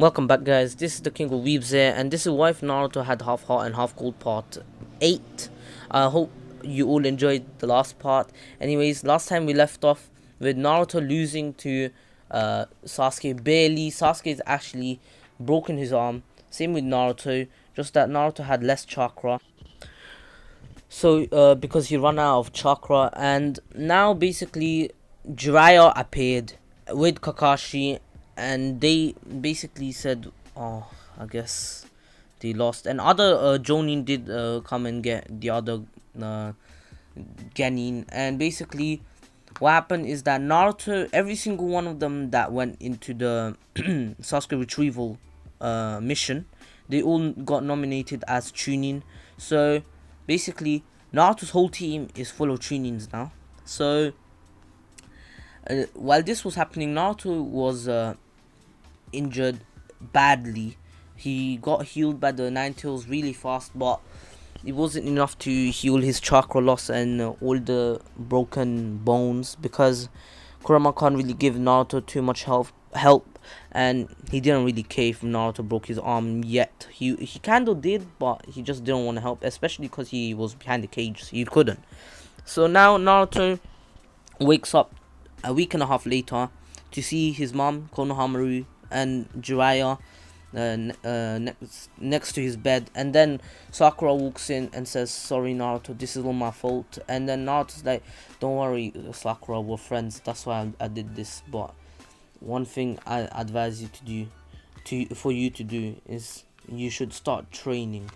Welcome back, guys. This is the King of Weebs here, and this is why if Naruto had half heart and half gold part 8. I hope you all enjoyed the last part. Anyways, last time we left off with Naruto losing to Sasuke barely. Sasuke's actually broken his arm. Same with Naruto, just that Naruto had less chakra. So because he ran out of chakra, and now basically Jiraiya appeared with Kakashi, and they basically said, "Oh, I guess they lost." And other Jonin did come and get the other uh, Genin, and basically what happened is that Naruto, every single one of them that went into the Sasuke retrieval mission, they all got nominated as Chunin. So basically, Naruto's whole team is full of Chunins now. So while this was happening, Naruto was injured badly. He got healed by the Nine Tails really fast, but it wasn't enough to heal his chakra loss and all the broken bones, because Kurama can't really give Naruto too much help, and he didn't really care if Naruto broke his arm yet. He kinda did, but he just didn't want to help, especially because he was behind the cage, so he couldn't. So now Naruto wakes up a week and a half later to see his mom, Konohamaru, and Jiraiya next to his bed, and then Sakura walks in and says, "Sorry, Naruto, this is all my fault." And then Naruto's like, "Don't worry, Sakura, we're friends. That's why I did this. But one thing I advise you to do, for you to do, is you should start training,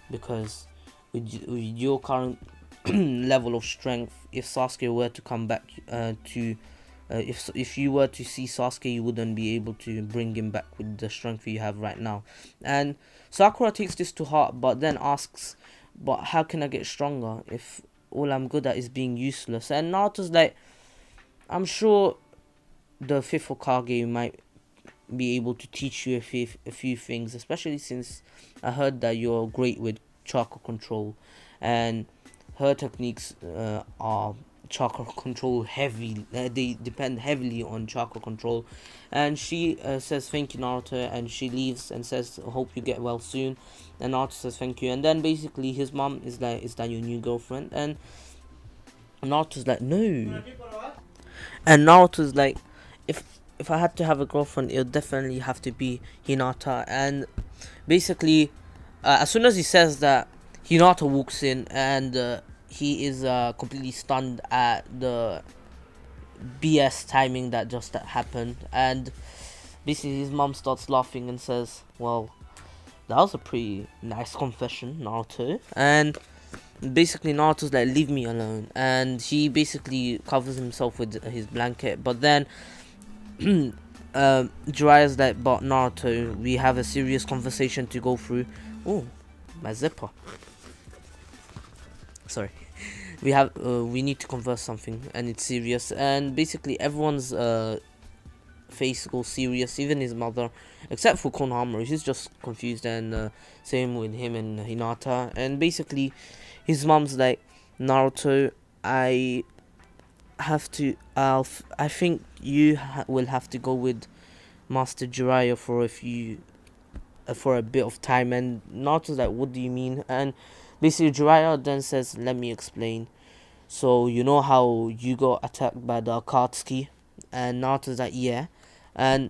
because with your current level of strength, if Sasuke were to come back if you were to see Sasuke, you wouldn't be able to bring him back with the strength you have right now." And Sakura takes this to heart, but then asks, "But how can I get stronger if all I'm good at is being useless?" And Naruto's like, "I'm sure the fifth Hokage might be able to teach you a few things, especially since I heard that you're great with chakra control, and her techniques are chakra control heavy. They depend heavily on chakra control." And she says, "Thank you, Naruto," and she leaves and says, "Hope you get well soon." And Naruto says, "Thank you." And then basically his mom is like, "Is that your new girlfriend?" And Naruto's like, "No." And Naruto's like, if I had to have a girlfriend, it would definitely have to be Hinata." And basically as soon as he says that, Hinata walks in, and he is completely stunned at the BS timing that just happened. And basically his mom starts laughing and says, "Well, that was a pretty nice confession, Naruto." And basically Naruto's like, "Leave me alone," and he basically covers himself with his blanket. But then Jiraiya's like, "But Naruto, we have a serious conversation to go through." Oh, my zipper. Sorry. We need to converse something, and it's serious. And basically everyone's face goes serious, even his mother, except for Konohamaru. He's just confused, and same with him and Hinata. And basically his mom's like, "Naruto, I think you will have to go with Master Jiraiya for a bit of time." And Naruto's like, "What do you mean?" And basically Jiraiya then says, "Let me explain. So you know how you got attacked by the Akatsuki?" And Naruto's like, "Yeah." And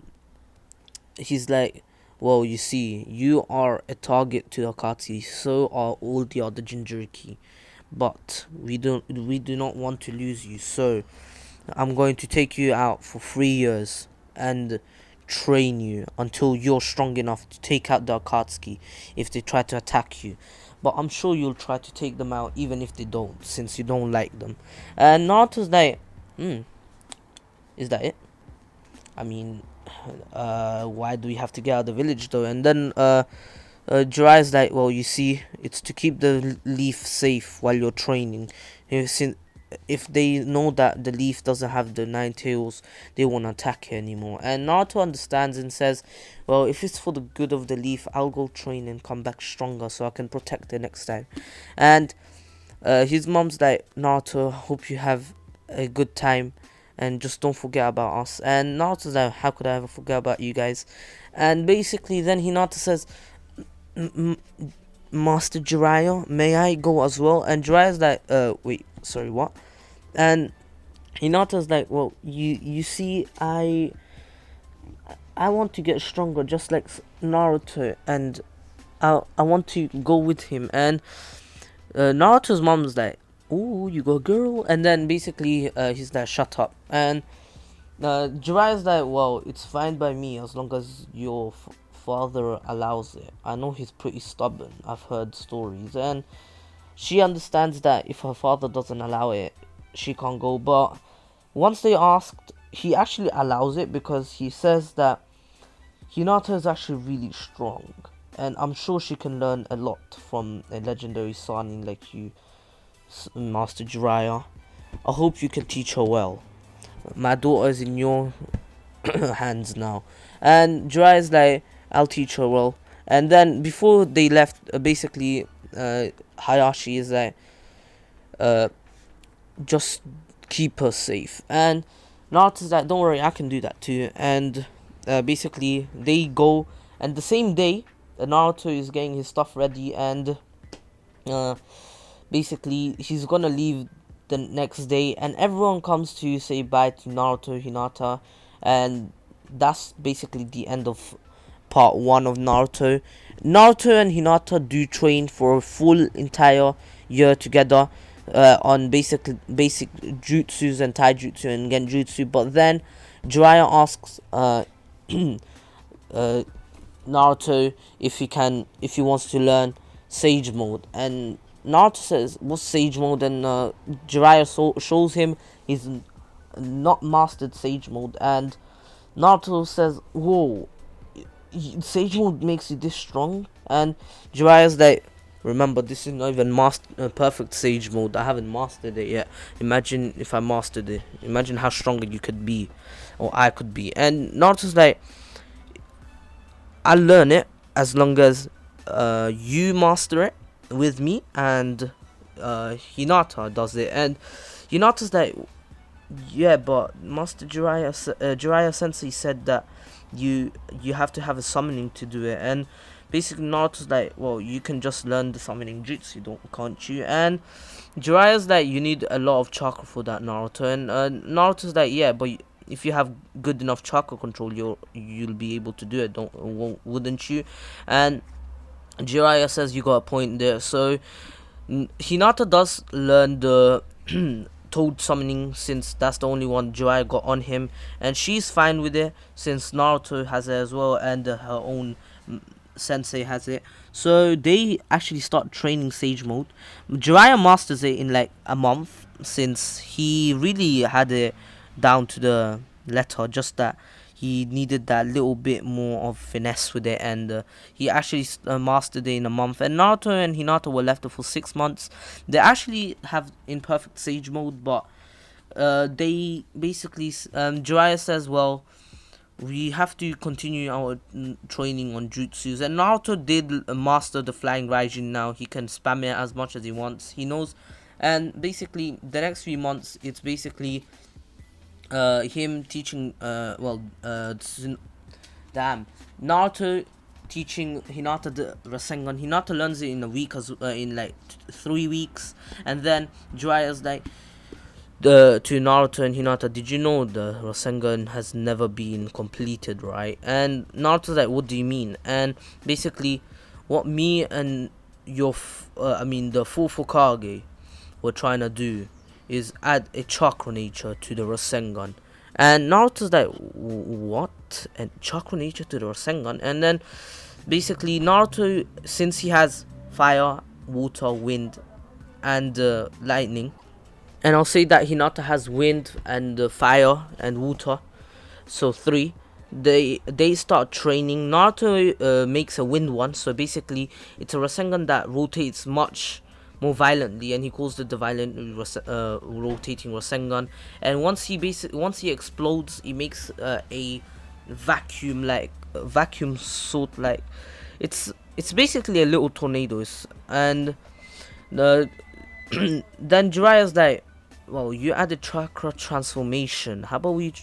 he's like, "Well, you see, you are a target to Akatsuki, so are all the other Jinchuriki. But we do not want to lose you, so I'm going to take you out for 3 years and train you until you're strong enough to take out the Akatsuki if they try to attack you. But I'm sure you'll try to take them out even if they don't, since you don't like them." And Naruto's like, "Is that it? I mean, why do we have to get out of the village though?" And then Jiraiya's like, "Well, you see, it's to keep the leaf safe while you're training. If they know that the leaf doesn't have the 9 tails, they won't attack it anymore." And Naruto understands and says, "Well, if it's for the good of the leaf, I'll go train and come back stronger so I can protect it next time." And his mom's like, "Naruto, hope you have a good time and just don't forget about us. And Naruto's like, how could I ever forget about you guys? And basically then Hinata says, Master Jiraiya, may I go as well? And Jiraiya's like, wait, sorry, what? And Hinata's like, well, you see, I want to get stronger just like Naruto, and I want to go with him. And Naruto's mom's like, ooh, you go girl. And then basically he's like, shut up. And Jiraiya's like, well, it's fine by me as long as your father allows it. I know he's pretty stubborn, I've heard stories. And she understands that if her father doesn't allow it, she can't go. But once they asked, he actually allows it, because he says that Hinata is actually really strong, and I'm sure she can learn a lot from a legendary Sanin like you, Master Jiraiya. I hope you can teach her well. My daughter is in your hands now. And Jiraiya's like, I'll teach her well. And then before they left, basically Hayashi is like, just keep her safe. And Naruto's like, don't worry, I can do that too. And basically they go, and the same day Naruto is getting his stuff ready, and basically he's gonna leave the next day, and everyone comes to say bye to Naruto, Hinata, and that's basically the end of part 1 of Naruto. Naruto and Hinata do train for a full entire year together on basic jutsus and taijutsu and genjutsu. But then Jiraiya asks Naruto if he wants to learn Sage Mode, and Naruto says, what's Sage Mode? And Jiraiya shows him he's not mastered Sage Mode, and Naruto says, whoa, Sage Mode makes you this strong? And Jiraiya's like, remember, this is not even perfect Sage Mode. I haven't mastered it yet. Imagine if I mastered it. Imagine how stronger you could be, or I could be. And Naruto's like, I'll learn it as long as you master it with me, and Hinata does it. And Hinata's like, yeah, but Master Jiraiya Sensei said that you have to have a summoning to do it. And basically Naruto's like, well, you can just learn the summoning jutsu, can't you? And Jiraiya's like, you need a lot of chakra for that, Naruto. And Naruto's like, yeah, but if you have good enough chakra control, you'll be able to do it, wouldn't you? And Jiraiya says, you got a point there. So Hinata does learn the Toad summoning, since that's the only one Jiraiya got on him, and she's fine with it since Naruto has it as well, and her own sensei has it. So they actually start training Sage Mode. Jiraiya masters it in like a month, since he really had it down to the letter, just that he needed that little bit more of finesse with it, and he actually mastered it in a month. And Naruto and Hinata were left for 6 months. They actually have imperfect Sage Mode, but they basically Jiraiya says, well, we have to continue our training on jutsus. And Naruto did master the Flying Raijin now. He can spam it as much as he wants. He knows. And basically the next few months, it's basically him teaching Naruto teaching Hinata the Rasengan. Hinata learns it in a week, in like 3 weeks. And then Jiraiya's like, to Naruto and Hinata, did you know the Rasengan has never been completed, right? And Naruto's like, what do you mean? And basically what me and the full Hokage were trying to do is add a chakra nature to the Rasengan. And Naruto's like, what? And chakra nature to the Rasengan? And then basically Naruto, since he has fire, water, wind, and lightning, and I'll say that Hinata has wind and fire and water, so 3. They start training. Naruto makes a wind one, so basically it's a Rasengan that rotates much more violently, and he calls it the violent rotating Rasengan. And once he explodes, he makes a vacuum sort, like it's basically a little tornado. And then Jiraiya's like, well, you added chakra transformation. How about we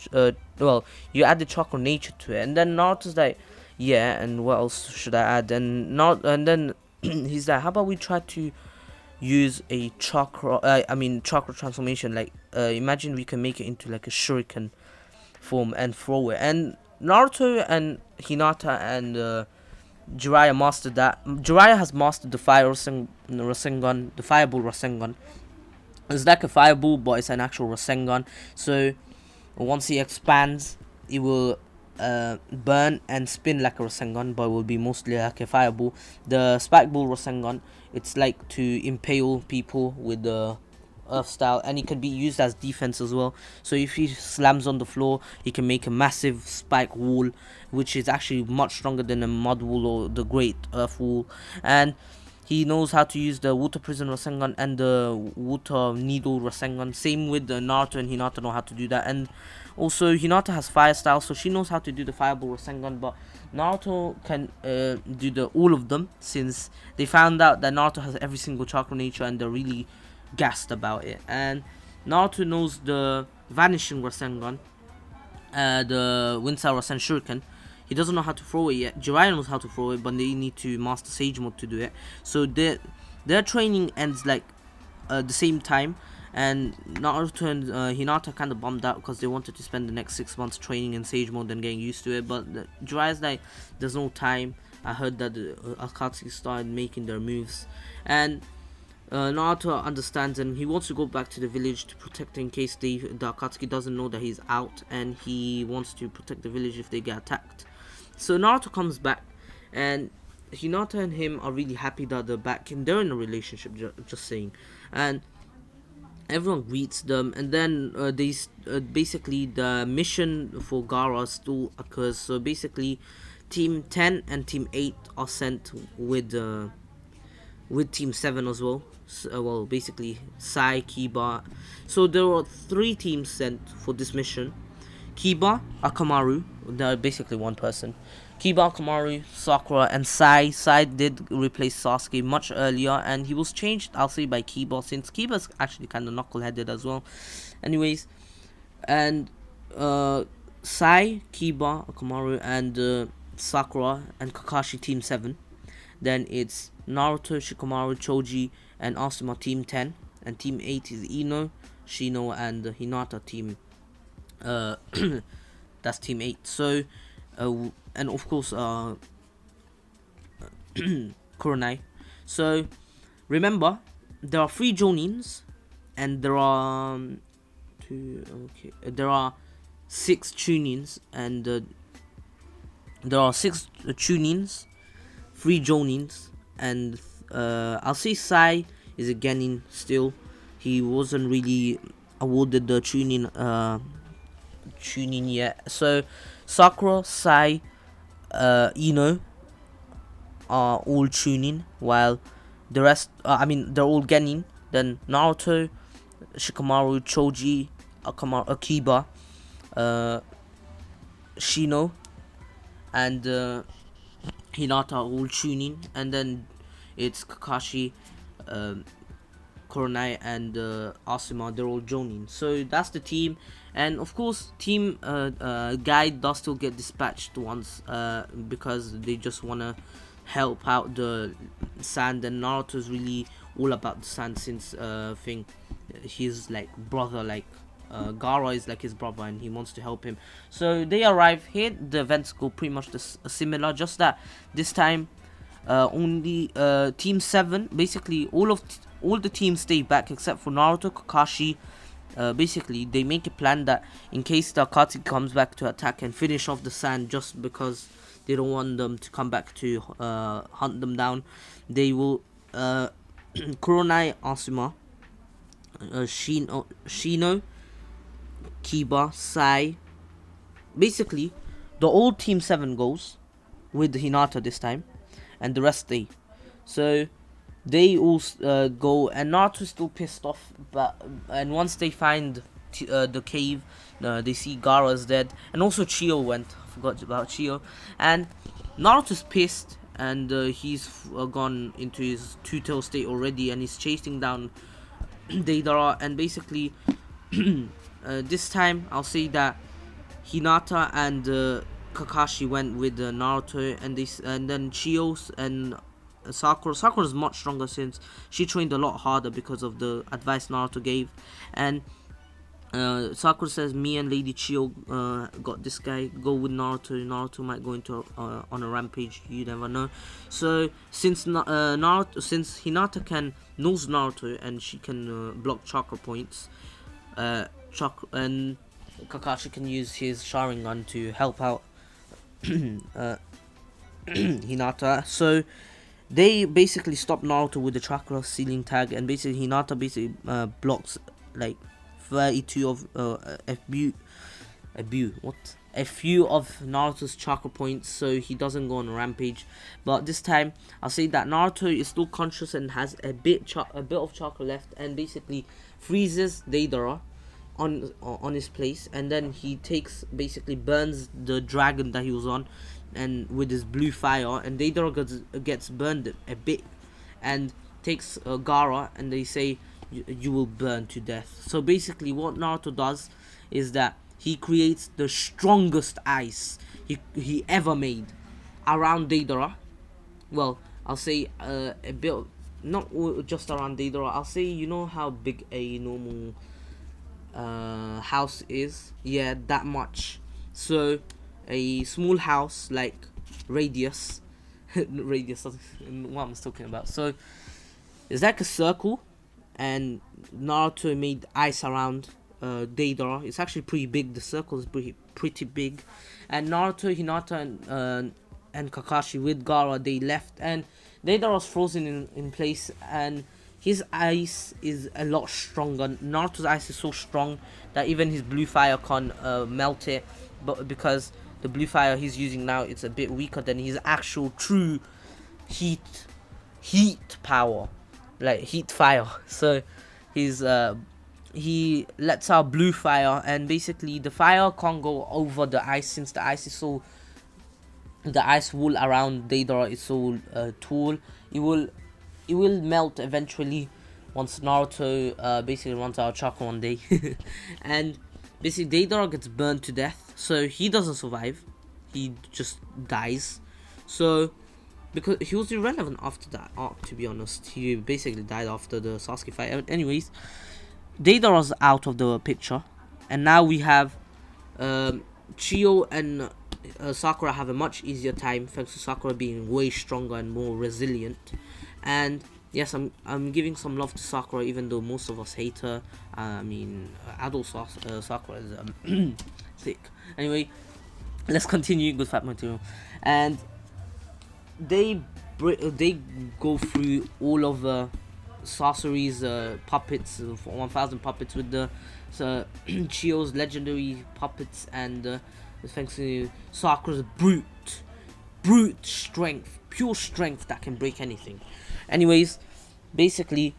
well, you added chakra nature to it, and then Naruto's like, yeah, and what else should I add? And not, and then he's like, how about we try to use a chakra, chakra transformation. Like, imagine we can make it into like a shuriken form and throw it. And Naruto and Hinata and Jiraiya mastered that. Jiraiya has mastered the fire Rasengan, the fireball Rasengan. It's like a fireball, but it's an actual Rasengan. So once he expands, it will burn and spin like a Rasengan, but it will be mostly like a fireball. The spike ball Rasengan, it's like to impale people with the earth style, and it can be used as defense as well. So if he slams on the floor, he can make a massive spike wall, which is actually much stronger than a mud wall or the great earth wall. And he knows how to use the water prison Rasengan and the water needle Rasengan. Same with the Naruto and Hinata know how to do that. And also Hinata has fire style, so she knows how to do the fireball Rasengan, but Naruto can do all of them, since they found out that Naruto has every single chakra nature, and they're really gassed about it. And Naruto knows the vanishing Rasengan, the wind style Rasen Shuriken. He doesn't know how to throw it yet. Jiraiya knows how to throw it, but they need to master Sage Mode to do it. So their training ends like the same time, and Naruto and Hinata kind of bummed out because they wanted to spend the next 6 months training in Sage Mode and getting used to it. But Jiraiya's like, there's no time. I heard that the Akatsuki started making their moves, and Naruto understands, and he wants to go back to the village to protect in case the Akatsuki doesn't know that he's out, and he wants to protect the village if they get attacked. So Naruto comes back, and Hinata and him are really happy that they're back, and they're in a relationship, just saying. And everyone greets them, and then basically the mission for Gaara still occurs. So basically, Team 10 and Team 8 are sent with Team 7 as well. So, well, basically Sai, Kiba. So there are 3 teams sent for this mission. Kiba, Akamaru, they're basically one person. Kiba, Akamaru, Sakura, and Sai. Sai did replace Sasuke much earlier, and he was changed, I'll say, by Kiba, since Kiba's actually kind of knuckle-headed as well. Anyways, and Sai, Kiba, Akamaru, and Sakura, and Kakashi Team 7. Then it's Naruto, Shikamaru, Choji, and Asuma Team 10. And Team 8 is Ino, Shino, and Hinata Team that's Team 8. So and of course Kurenai. So remember, there are 3 Jonins, and there are there are 6 Chunins, and there are 6 Chunins, 3 Jonins, and I'll say Sai is a Genin still. He wasn't really awarded the Chunin yet. So Sakura, Sai, Ino are all Chunin, while the rest, they're all Genin. Then Naruto, Shikamaru, Choji, Akiba, Shino, and Hinata are all Chunin, and then it's Kakashi, Kurenai, and Asuma, they're all Jonin. So that's the team, and of course Team Guide does still get dispatched once because they just want to help out the sand, and Naruto's really all about the sand, since he's like brother, like Gaara is like his brother, and he wants to help him. So they arrive here. The events go pretty much similar, just that this time only Team 7, basically all the teams stay back except for Naruto, Kakashi. Basically they make a plan that in case the Akatsuki comes back to attack and finish off the sand, just because they don't want them to come back to hunt them down, they will Kurenai, Asuma, Shino, Kiba, Sai. Basically the old Team 7 goes with Hinata this time, and the rest stay. So they all go, and Naruto's still pissed off, and once they find the cave, they see Gaara's dead, and also Chio went. I forgot about Chio. And Naruto's pissed, and he's gone into his two-tail state already, and he's chasing down Deidara, and basically this time I'll say that Hinata and Kakashi went with Naruto, and then Chios and Sakura. Sakura is much stronger since she trained a lot harder because of the advice Naruto gave, and Sakura says, "Me and Lady Chio got this guy. Go with Naruto. Naruto might go into on a rampage. You never know." So since since Hinata can knows Naruto and she can block chakra points, and Kakashi can use his Sharingan to help out Hinata. So they basically stop Naruto with the chakra ceiling tag, and basically Hinata blocks like 32 of a few of Naruto's chakra points, so he doesn't go on a rampage. But this time I'll say that Naruto is still conscious and has a bit of chakra left, and basically freezes Deidara on his place, and then he basically burns the dragon that he was on, and with his blue fire, and Deidara gets burned a bit, and takes Gaara, and they say you will burn to death. So basically what Naruto does is that he creates the strongest ice he ever made around Deidara. Well, I'll say a bit, not just around Deidara. I'll say, you know how big a normal house is? Yeah, that much. So a small house like radius radius, what I'm talking about. So it's like a circle, and Naruto made ice around Deidara. It's actually pretty big. The circle is pretty big, and Naruto, Hinata, and Kakashi with Gaara, they left, and Deidara was frozen in place, and his ice is a lot stronger. Naruto's ice is so strong that even his blue fire can't melt it, but because the blue fire he's using now, it's a bit weaker than his actual true heat power, like heat fire. So he lets out blue fire, and basically the fire can't go over the ice, since the ice wall around Deidara is so tall. It will melt eventually once Naruto basically runs out of chakra one day. And basically Deidara gets burned to death, so he doesn't survive, he just dies. So because he was irrelevant after that arc, to be honest, he basically died after the Sasuke fight. Anyways, Deidara's out of the picture, and now we have Chio and Sakura have a much easier time, thanks to Sakura being way stronger and more resilient. And yes, I'm giving some love to Sakura, even though most of us hate her. I mean, adult Sakura is thick. Anyway, let's continue. Good fat material. And they go through all of Sasori's puppets, 1000 puppets, with the Chio's legendary puppets, and thanks to Sakura's brute strength, pure strength that can break anything. Anyways, basically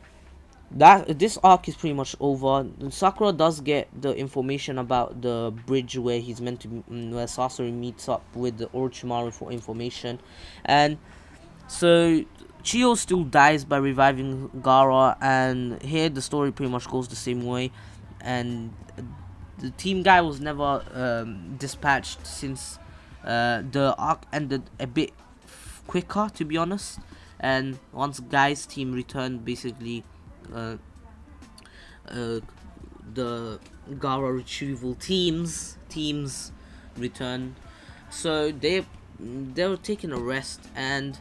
this arc is pretty much over. Sakura does get the information about the bridge where he's meant to where Sasori meets up with the Orochimaru for information, and so Chio still dies by reviving Gaara, and here the story pretty much goes the same way, and the team guy was never dispatched, since the arc ended a bit quicker, to be honest. And once Guy's team returned, basically the Gaara retrieval teams returned, so they were taking a rest. And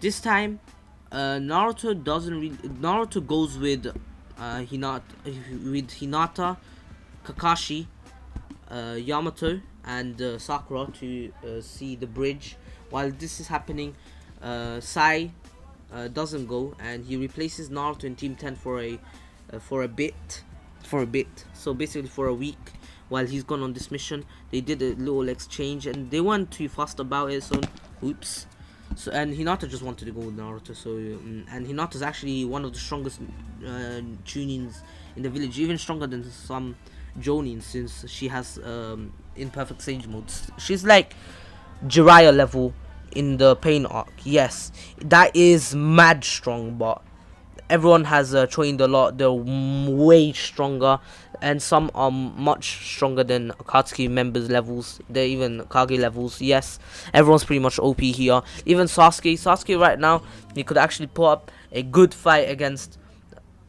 this time Naruto goes with Hinata, Kakashi, Yamato, and Sakura to see the bridge. While this is happening, Sai doesn't go, and he replaces Naruto in Team 10 for a bit. So basically for a week, while he's gone on this mission. They did a little exchange, and they weren't too fussed about it. So, oops. So, and Hinata just wanted to go with Naruto. So, and Hinata's actually one of the strongest Chunins in the village, even stronger than some Jonin, since she has imperfect Sage modes. She's like Jiraiya level in the Pain arc. Yes, that is mad strong, but everyone has trained a lot. They're way stronger, and some are much stronger than Akatsuki members levels. They're even Kage levels. Yes, everyone's pretty much OP here. Even Sasuke right now, he could actually put up a good fight against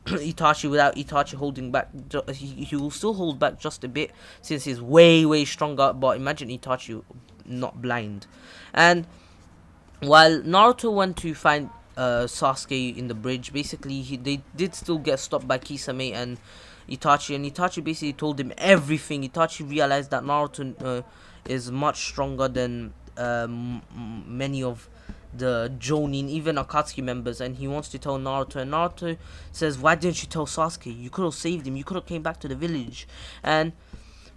Itachi without Itachi holding back. He will still hold back just a bit since he's way stronger. But imagine Itachi not blind. And while Naruto went to find Sasuke in the bridge, basically they did still get stopped by Kisame and Itachi basically told him everything. Itachi realized that Naruto is much stronger than many of the Jonin, even Akatsuki members, and he wants to tell Naruto, and Naruto says, why didn't you tell Sasuke? You could have saved him, you could have came back to the village. And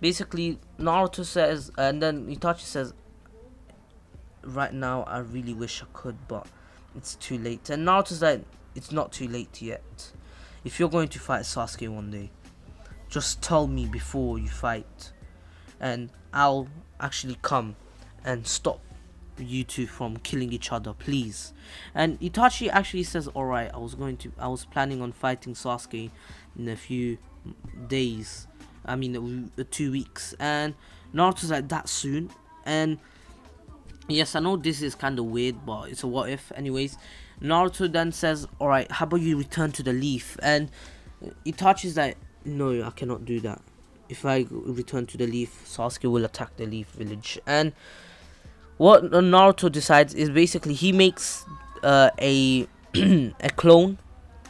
basically Naruto says, and then Itachi says, right now I really wish I could, but it's too late. And Naruto's like, it's not too late yet. If you're going to fight Sasuke one day, just tell me before you fight, and I'll actually come and stop you two from killing each other, please. And Itachi actually says, alright, I was planning on fighting Sasuke in a few days, 2 weeks. And Naruto's like, that soon? And yes, I know this is kind of weird, but it's a what if. Anyways, Naruto then says, alright, how about you return to the leaf? And Itachi's like, no, I cannot do that. If I return to the leaf, Sasuke will attack the leaf village. And what Naruto decides is basically he makes a clone,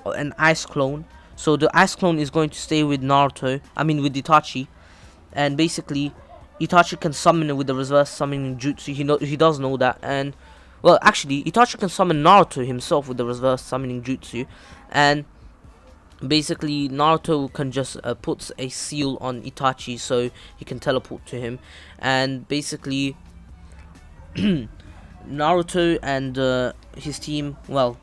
an ice clone. So the ice clone is going to stay with with Itachi, and basically Itachi can summon it with the reverse summoning jutsu. He does know that. And well, actually Itachi can summon Naruto himself with the reverse summoning jutsu, and basically Naruto can just put a seal on Itachi so he can teleport to him. And basically Naruto and his team, well,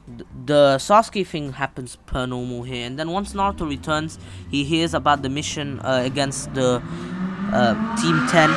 the Sasuke thing happens per normal here, and then once Naruto returns, he hears about the mission against the Team 10.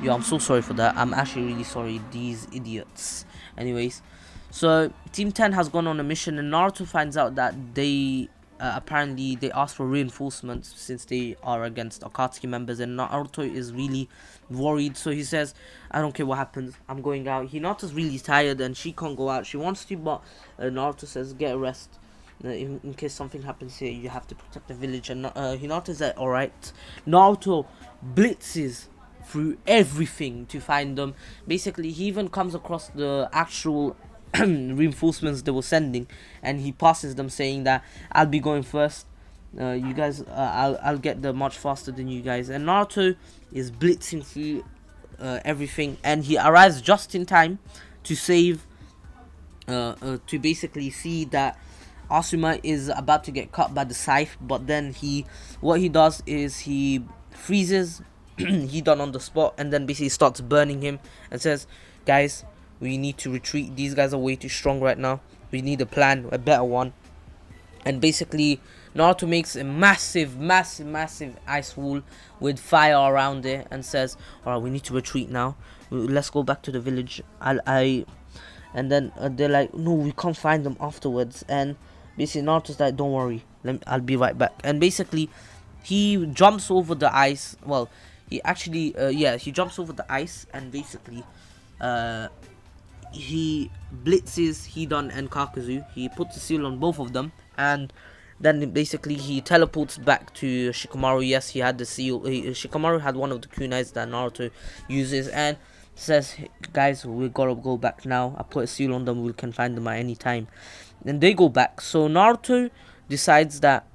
Yo, I'm so sorry for that. I'm actually really sorry, these idiots. Anyways, so Team 10 has gone on a mission, and Naruto finds out that they apparently they asked for reinforcements since they are against Akatsuki members, and Naruto is really worried. So he says, I don't care what happens, I'm going out. Hinata's really tired and she can't go out. She wants to, but Naruto says, get a rest. In case something happens here, you have to protect the village. And Hinata's like, alright. Naruto blitzes through everything to find them. Basically, he even comes across the actual reinforcements they were sending, and he passes them saying that I'll be going first. You guys, I'll get there much faster than you guys. And Naruto is blitzing through everything, and he arrives just in time to save, to basically see that Asuma is about to get cut by the scythe. But then what he does is he freezes Hidan on the spot, and then basically starts burning him and says, guys, we need to retreat. These guys are way too strong right now. We need a plan, a better one. And basically Naruto makes a massive ice wall with fire around it and says, alright, we need to retreat now. Let's go back to the village. And then they're like, no, we can't find them afterwards. And basically Naruto's like, don't worry, I'll be right back. And basically he jumps over the ice. Well, he actually he jumps over the ice, and basically he blitzes Hidan and Kakuzu. He puts a seal on both of them, and then basically he teleports back to Shikamaru. Yes, he had the seal. Shikamaru had one of the kunais that Naruto uses, and says, hey, guys, we gotta go back now. I put a seal on them. We can find them at any time. And they go back. So Naruto decides that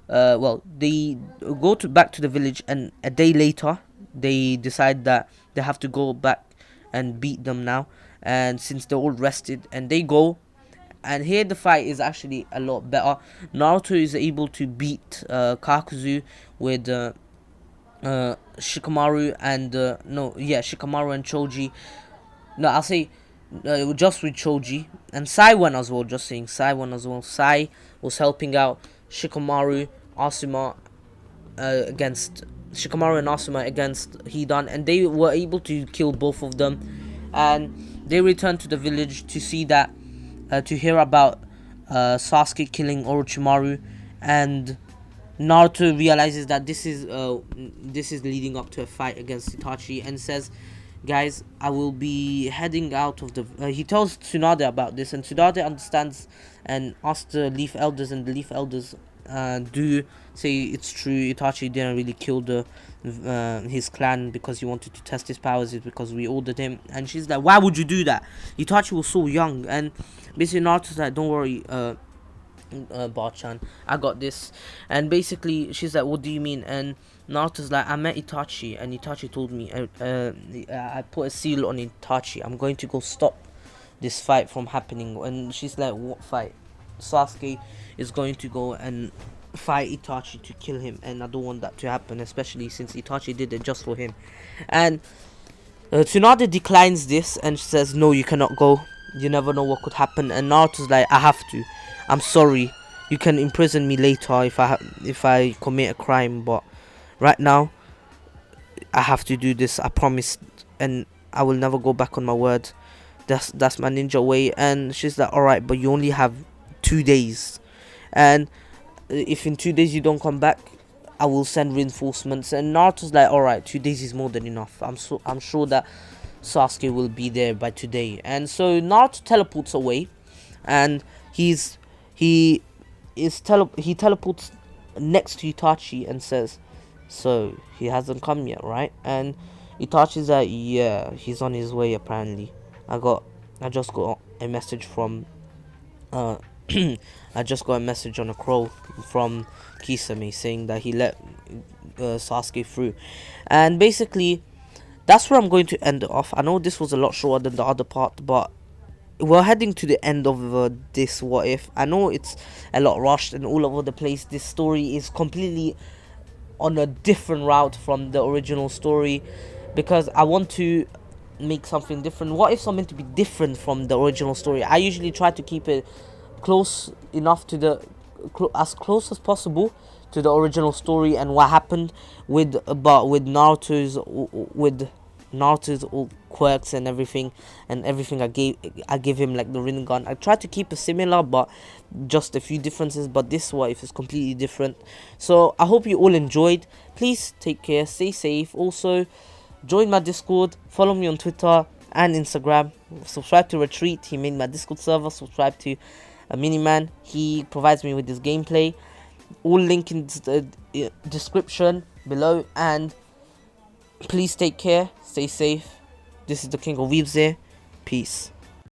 they go back to the village, and a day later they decide that they have to go back and beat them now. And since they're all rested, and they go, and here the fight is actually a lot better. Naruto is able to beat Kakuzu with Shikamaru and Shikamaru and Choji. No, I'll say just with Choji and Saiwan as well. Just saying Saiwan as well. Sai was helping out Shikamaru, Asuma against Shikamaru and Asuma against Hidan, and they were able to kill both of them. And they returned to the village to see that, to hear about Sasuke killing Orochimaru, and Naruto realizes that this is leading up to a fight against Itachi, and says, "Guys, I will be heading out of the." He tells Tsunade about this, and Tsunade understands and asks the Leaf Elders, and the Leaf Elders do say it's true. Itachi didn't really kill the his clan because he wanted to test his powers. It's because we ordered him. And she's like, "Why would you do that? Itachi was so young." And basically, Naruto's like, "Don't worry, Bachan, I got this." And basically she's like, "What do you mean?" And Naruto's like, "I met Itachi, and Itachi told me, I put a seal on Itachi. I'm going to go stop this fight from happening." And she's like, "What fight?" "Sasuke is going to go and fight Itachi to kill him, and I don't want that to happen, especially since Itachi did it just for him." And Tsunade declines this and says, "No, you cannot go. You never know what could happen." And Naruto's like, "I have to. I'm sorry. You can imprison me later if I commit a crime, but right now I have to do this. I promise, and I will never go back on my word. That's my ninja way." And she's like, "All right, but you only have 2 days, and if in 2 days you don't come back, I will send reinforcements." And Naruto's like, "All right, 2 days is more than enough. I'm sure that Sasuke will be there by today." And so Naruto teleports away, and he teleports next to Itachi and says, "So he hasn't come yet, right?" And Itachi's like, "Yeah, he's on his way apparently. I just got a message from I just got a message on a crow from Kisame saying that he let Sasuke through." And basically that's where I'm going to end it off. I know this was a lot shorter than the other part, but we're heading to the end of this what if. I know it's a lot rushed and all over the place. This story is completely on a different route from the original story because I want to make something different. What if something to be different from the original story? I usually try to keep it close enough to the as close as possible to the original story and what happened with Naruto's all quirks and everything I gave him, like the Rinnegan. I tried to keep it similar but just a few differences, but this what if is completely different. So I hope you all enjoyed. Please take care, stay safe. Also join my Discord, follow me on Twitter and Instagram, subscribe to Retreat, he made my Discord server, subscribe to Miniman, he provides me with this gameplay. All link in the description below, and please take care, stay safe. This is the King of Weebs here. Peace.